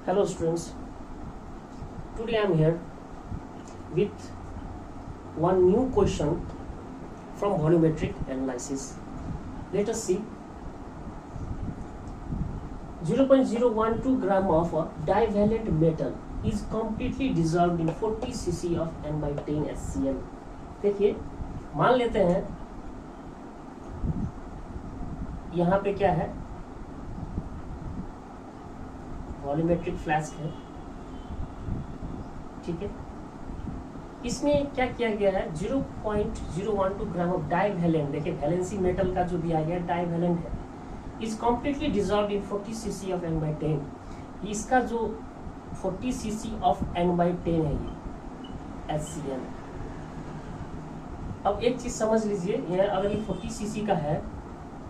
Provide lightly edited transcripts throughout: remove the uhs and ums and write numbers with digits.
Hello students, today I am here with one new question from volumetric analysis. Let us see. 0.012 gram of a divalent metal is completely dissolved in 40 cc of N by 10 HCl. देखिए, मान लेते हैं यहाँ पे क्या है, volumetric flask है, ठीक है। इसमें क्या किया गया है, 0.012 ग्राम ऑफ डाइवैलेंट, देखिए वैलेंसी मेटल का जो दिया गया डाइवैलेंट है, is completely dissolve in 40 cc of N by 10। इसका जो 40 cc ऑफ N by 10 है ये HCl। अब एक चीज समझ लीजिए, ये अगर ये 40 cc का है,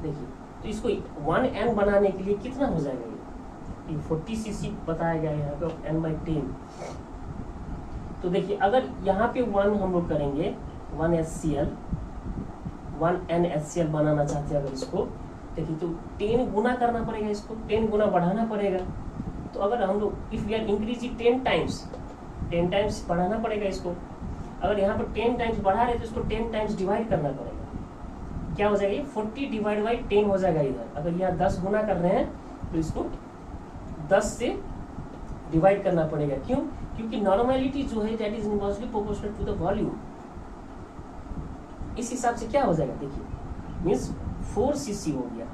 देखिए तो इसको 1N बनाने के लिए कितना हो जाएगा, ये 40 cc बताया गया है यहाँ पे N by 10। तो देखिए अगर यहाँ पे 1 हम लोग करेंगे 1 HCl 1N HCl बनाना चाहते हैं अगर इसको, देखिए तो 10 गुना करना पड़ेगा, इसको 10 गुना बढ़ाना पड़ेगा। तो अगर हम लोग if we are increasing 10 times बढ़ाना पड़ेगा इसको। अगर यहाँ पर 10 टाइम्स बढ़ा रहे तो इसको 10 टाइम्स डिवाइड करना पड़ेगा। क्या हो जाएगा, 40 डिवाइड बाई 10 हो जाएगा इधर। अगर यहाँ 10 गुना कर रहे हैं तो इसको 10 से डिवाइड करना पड़ेगा। क्यों? क्योंकि नॉर्मेलिटी जो है that is inversely proportional to the volume. इस हिसाब से क्या हो जाएगा, देखिए मींस 4 cc हो गया,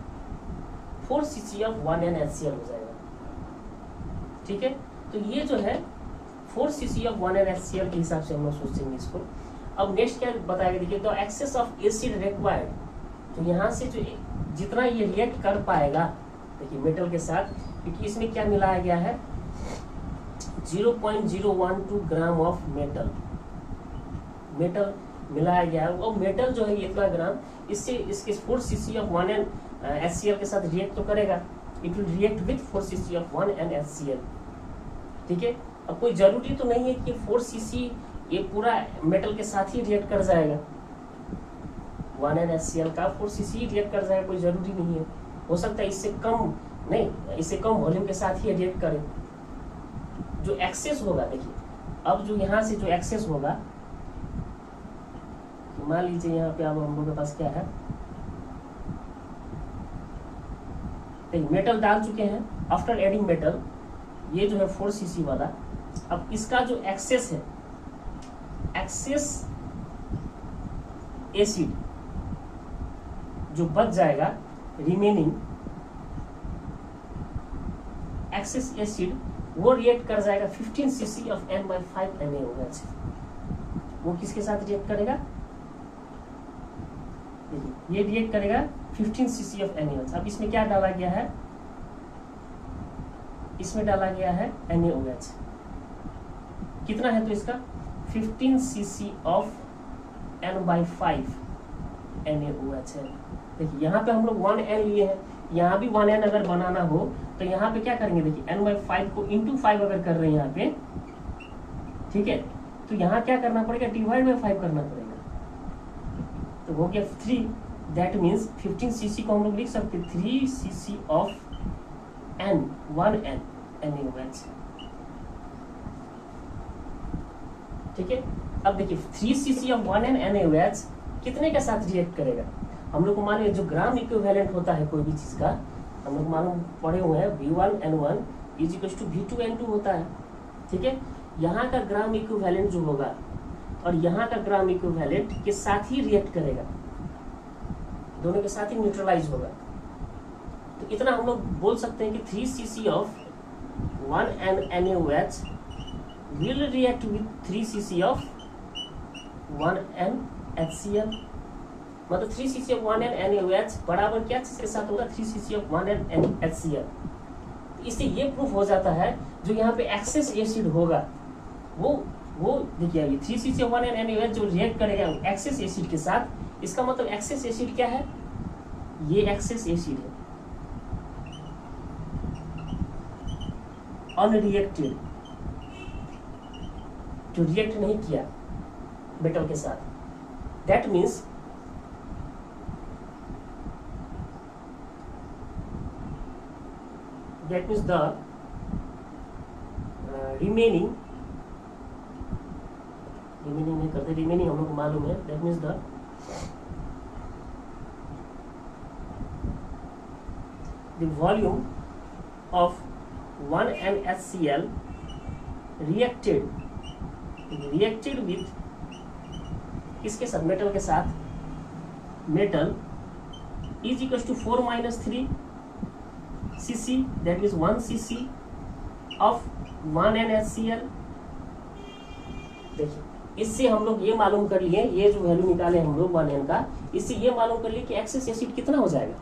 4 cc ऑफ 1N HCl हो जाएगा, ठीक है। तो ये जो है 4 cc ऑफ 1N HCl के हिसाब से हम लोग सोचेंगे इसको। अब नेक्स्ट क्या बताएगा, देखिए the excess of acid required, तो यहाँ से जो जितना ये रिएक्ट कर पाएगा, देखिए मेटल के साथ, क्योंकि इसमें क्या मिलाया गया है 0.012 ग्राम ऑफ मेटल मिलाया गया है। वो मेटल जो है इतना ग्राम, इससे इसके 4 cc ऑफ 1N HCl के साथ रिएक्ट तो करेगा। It will react with 4 cc of 1N HCl, ठीक है। अब कोई जरूरी तो नहीं है कि 4 cc ये पूरा मेटल के साथ ही रिएक्ट कर जाएगा, 1N HCl का 4 cc रिएक्ट कर जाएगा, कोई जरूरी नहीं है। हो सकता है इससे कम नहीं, इससे कम वॉल्यूम के साथ ही रिएक्ट करे। जो एक्सेस होगा, देखिए अब जो यहाँ से जो एक्सेस होगा, मान लीजिए यहाँ पे अब हम लोग के पास क्या है, मेटल डाल चुके हैं। आफ्टर एडिंग मेटल, ये जो है 4 cc वाला, अब इसका जो एक्सेस है, एक्सेस एसिड जो बच जाएगा, रिमेनिंग एक्सेस एसिड, वो रिएक्ट कर जाएगा 15 cc of N by 5 NaOH। वो किसके साथ रिएक्ट करेगा, ये रिएक्ट करेगा 15 cc ऑफ NaOH। अब इसमें क्या डाला गया है, इसमें डाला गया है NaOH, कितना है तो इसका 15 cc of N by 5 NaOH है। देखिए यहाँ पे हम लोग 1N लिए हैं, यहाँ भी 1N अगर बनाना हो तो यहाँ पे क्या करेंगे, देखिए N by 5 को इंटू 5 अगर कर रहे हैं यहाँ पे, ठीक है, तो यहाँ क्या करना पड़ेगा, डिवाइड बाई 5 करना पड़ेगा। तो हो गया 3, दैट मीन्स 15 cc को हम लोग लिख सकते 3 cc of N 1N NaOH, ठीक है। अब देखिए 3 cc ऑफ 1N NaOH कितने के साथ रिएक्ट करेगा, हम लोग को मालूम जो ग्राम इक्विवेलेंट होता है कोई भी चीज का, हम लोग मालूम पढ़े हुए हैं V1N1 is equal to V2N2 होता है, ठीक है। यहाँ का ग्राम इक्विवेलेंट जो होगा और यहाँ का ग्राम इक्विवेलेंट के साथ ही रिएक्ट करेगा, दोनों के साथ ही न्यूट्रलाइज होगा। तो इतना हम लोग बोल सकते हैं कि 3 cc of 1N NaOH will react with 3 cc of 1N HCl। मतलब 3 cc of 1N NaOH बराबर क्या चीज के साथ होगा, 3 cc of 1N HCl। इससे ये प्रूफ हो जाता है जो यहाँ पे एक्सेस एसिड होगा, वो देखिए 3 cc of 1N NaOH जो रिएक्ट करेगा एक्सेस एसिड के साथ। इसका मतलब एक्सेस एसिड क्या है, ये एक्सेस एसिड है, अनरिएक्टेड, जो रिएक्ट नहीं किया मेटल के साथ। दैट मीन्स the रिमेनिंग नहीं करते, रिमेनिंग हम लोग को मालूम है, that means the volume of 1 NaCl reacted with किसके साथ, मेटल के साथ, metal is equal to 4 - 3 cc, that means 1 cc of 1 NaCl। देखिए इससे हम लोग ये मालूम कर लिए, ये जो वैल्यू निकाले हम लोग 1N का, इससे ये मालूम कर लिए कि एक्सेस एसिड कितना हो जाएगा।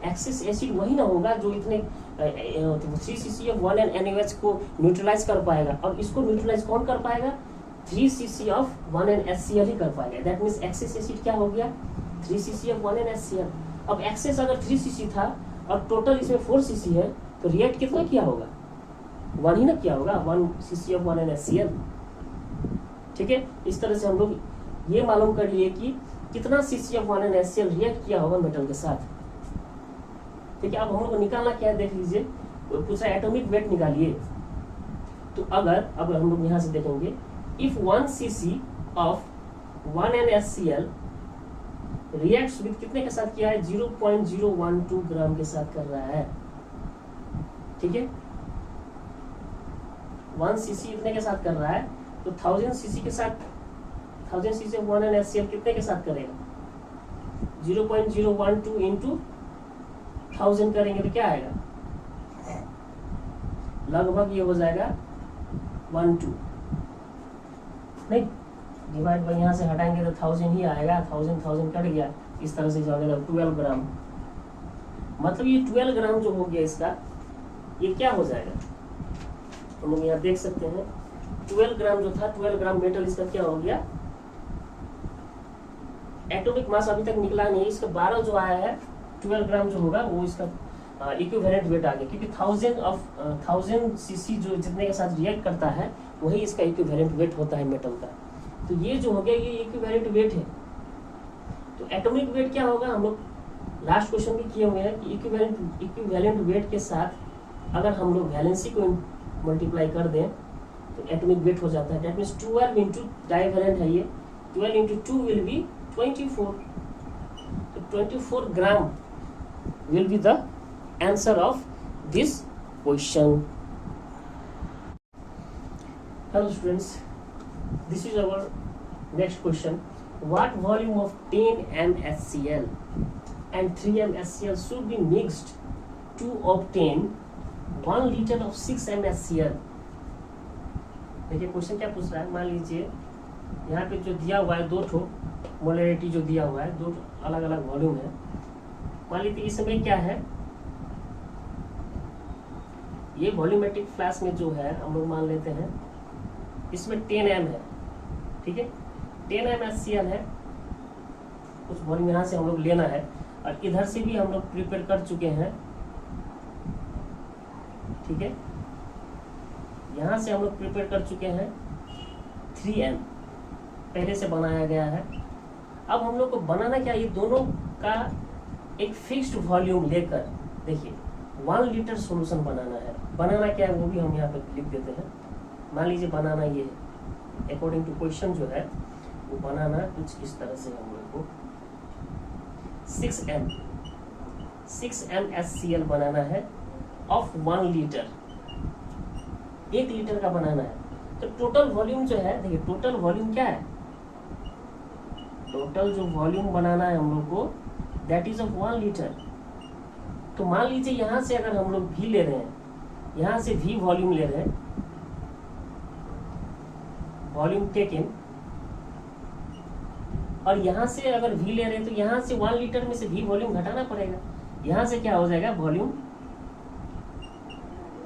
एक्सेस एसिड वही ना होगा जो इतने 3 cc ऑफ 1N NaOH को न्यूट्रलाइज कर पाएगा, और इसको न्यूट्रलाइज कौन कर पाएगा, 3 cc ऑफ 1N HCl ही कर पाएगा। दैट मीन्स एक्सेस एसिड क्या हो गया, 3 cc ऑफ 1N HCl। अब एक्सेस अगर 3 cc था और टोटल इसमें 4 cc है, तो रिएक्ट कितना किया होगा, 1 ही ना किया होगा, 1 cc ऑफ 1N HCl। ठीक है, इस तरह से हम लोग ये मालूम कर लिए कि कितना cc of 1N HCl react किया होगा मेटल के साथ। ठीक है, अब हम लोग को निकालना क्या है, देख लीजिए, पूछा एटॉमिक वेट निकालिए। तो अगर हम लोग यहाँ से देखेंगे, if 1 cc of 1N HCl reacts with कितने के साथ किया है, 0.012 ग्राम के साथ कर रहा है। ठीक है, 1 cc इतने के साथ कर रहा है, तो 1000 cc के साथ, 1000 cc ऑफ 1N HCl कितने के साथ करेगा, 0.012 इंटू 1000 करेंगे तो क्या आएगा, लगभग ये हो जाएगा 12 नहीं, डिवाइड बाई यहाँ से हटाएंगे तो 1000 ही आएगा, 1000 कट गया, इस तरह से जाएगा 12 ग्राम। मतलब ये 12 ग्राम जो हो गया इसका, ये क्या हो जाएगा, हम लोग यहाँ देख सकते हैं 12 ग्राम जो था, 12 ग्राम मेटल इसका क्या हो गया, एटॉमिक मास अभी तक निकला नहीं, इसका 12 जो आया है, 12 ग्राम जो होगा वो इसका इक्विवेलेंट वेट आ गया, क्योंकि 1000 cc जो जितने के साथ रिएक्ट करता है वही इसका इक्विवेलेंट वेट होता है मेटल का। तो ये जो हो गया ये इक्विवेलेंट वेट है। तो एटॉमिक वेट क्या होगा, हम लोग लास्ट क्वेश्चन भी किए हुए हैं कि इक्विवेलेंट वेट के साथ अगर हम लोग वैलेंसी को मल्टीप्लाई कर दें तो एटॉमिक वेट हो जाता है। दैट मीन्स 12 इंटू डाइवेलेंट है ये, 12 इंटू 2 विल बी 24। तो 24 ग्राम will be the answer of this question. Hello students, this is our next question. What volume of 10 MnHCl and 3 MnHCl should be mixed to obtain 1 liter of 6 MnHCl? देखिए question क्या पूछ रहा है, मान लीजिए यहाँ पे जो दिया हुआ है 2 ठो मोलरिटी जो दिया हुआ है, 2 अलग अलग वॉल्यूम है। मान लीजिए इसमें क्या है, ये वॉल्यूमेट्रिक फ्लास्क में जो है हम लोग मान लेते हैं इसमें 10 m है। ठीक है, 10 MnHCl है, कुछ वॉल्यूम यहाँ से हम लोग लेना है, और इधर से भी हम लोग प्रिपेयर कर चुके हैं। ठीक है, यहाँ से हम लोग प्रिपेयर कर चुके हैं 3m पहले से बनाया गया है। अब हम लोग को बनाना क्या, ये दोनों का एक फिक्स्ड वॉल्यूम लेकर, देखिए 1 लीटर सॉल्यूशन बनाना है। बनाना क्या है वो भी हम यहाँ पे लिख देते हैं। मान लीजिए बनाना ये है, अकॉर्डिंग टू क्वेश्चन जो है वो बनाना कुछ इस तरह से हम लोग को 6 MnHCl बनाना है ऑफ 1 लीटर, 1 लीटर का बनाना है। तो टोटल वॉल्यूम जो है, देखिए टोटल वॉल्यूम क्या है, टोटल जो वॉल्यूम बनाना है हम लोग को दैट इज ऑफ 1 लीटर। तो मान लीजिए यहाँ से अगर हम लोग V ले रहे हैं, यहाँ से V वॉल्यूम ले रहे हैं, वॉल्यूम टेकन, और यहाँ से अगर V ले रहे हैं तो यहाँ से 1 लीटर में से V वॉल्यूम घटाना पड़ेगा। यहाँ से क्या हो जाएगा, वॉल्यूम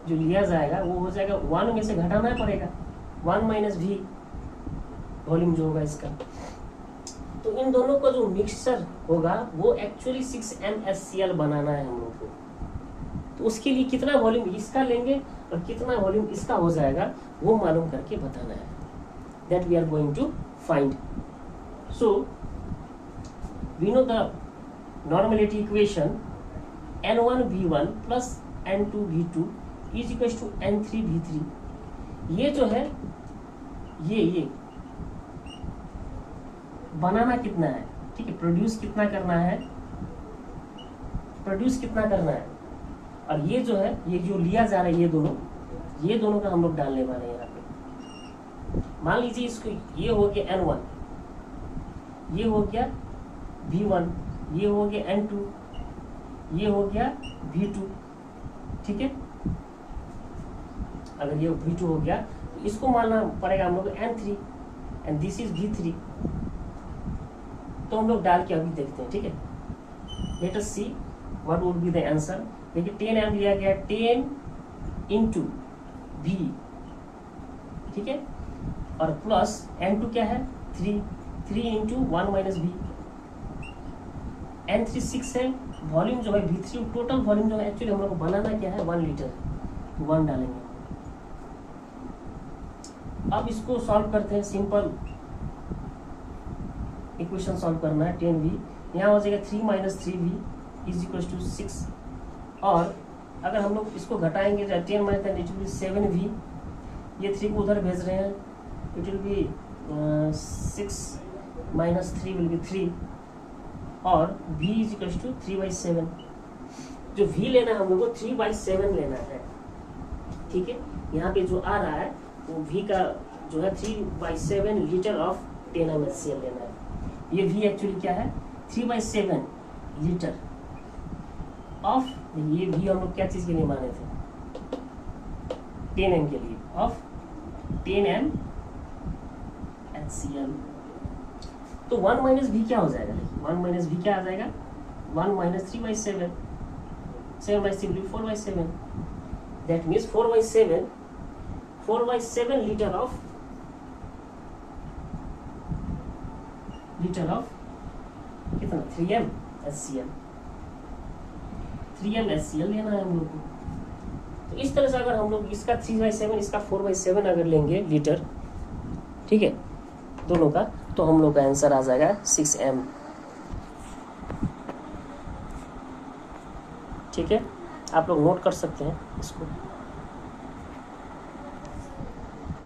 जो लिया जाएगा वो हो जाएगा 1 में से घटाना पड़ेगा, 1 माइनस V वॉल्यूम जो होगा इसका। तो इन दोनों का जो मिक्सचर होगा वो एक्चुअली 6 MnHCl बनाना है हम लोग को। तो उसके लिए कितना वॉल्यूम इसका लेंगे और कितना वॉल्यूम इसका हो जाएगा वो मालूम करके बताना है, that we are going to find. So we know the normality equation N1V1 plus N2V2 is equals to N3V3। ये जो है ये बनाना कितना है, ठीक है, प्रोड्यूस कितना करना है, और ये जो है, ये जो लिया जा रहा है, ये दोनों का हम लोग डालने वाले हैं यहाँ पे। मान लीजिए इसको, ये हो गया N1, ये हो गया V1, ये हो गया N2, ये हो गया V2, ठीक है। अगर ये V2 हो गया तो इसको मानना पड़ेगा हम लोग N3 and this is V3। तो हम लोग डाल के अभी देखते हैं, ठीक है। Let us see what would be the answer. देखिए 10 m लिया गया, 10 इंटू V, ठीक है, और प्लस N2 क्या है 3 इंटू 1 माइनस V, N3 6 है। वॉल्यूम जो है V3, टोटल वॉल्यूम जो है एक्चुअली हम लोग को बनाना क्या है 1 लीटर, 1 डालेंगे। अब इसको सॉल्व करते हैं, सिंपल इक्वेशन सॉल्व करना है। 10V यहाँ हो जाएगा 3 minus 3V is equal to 6, और अगर हम लोग इसको घटाएंगे 10 minus it will be 7V, ये 3 को उधर भेज रहे हैं, it will be 6 minus 3 will be 3, और V इज इक्वल टू 3/7। जो V लेना है हम लोग को 3/7 लेना है, ठीक है। यहाँ पे जो आ रहा है वो V का जो है 3/7 लीटर ऑफ 10 mSCl लेना है। ये V एक्चुअली क्या है 3/7 लीटर ऑफ, ये V हम लोग क्या चीज के लिए माने थे 10 m के लिए, ऑफ 10 mHCl। तो 1 माइनस V क्या हो जाएगा, 1 माइनस V क्या आ जाएगा 1 minus 3/7, 7/6 4/7, that means 4/7 litre of कितना 3 mHCl लेना है हम लोग को। तो इस तरह से अगर हम लोग इसका 3/7 इसका 4/7 अगर लेंगे लीटर, ठीक है, दोनों का, तो हम लोग का आंसर आ जाएगा 6 m, ठीक है। आप लोग नोट कर सकते हैं इसको।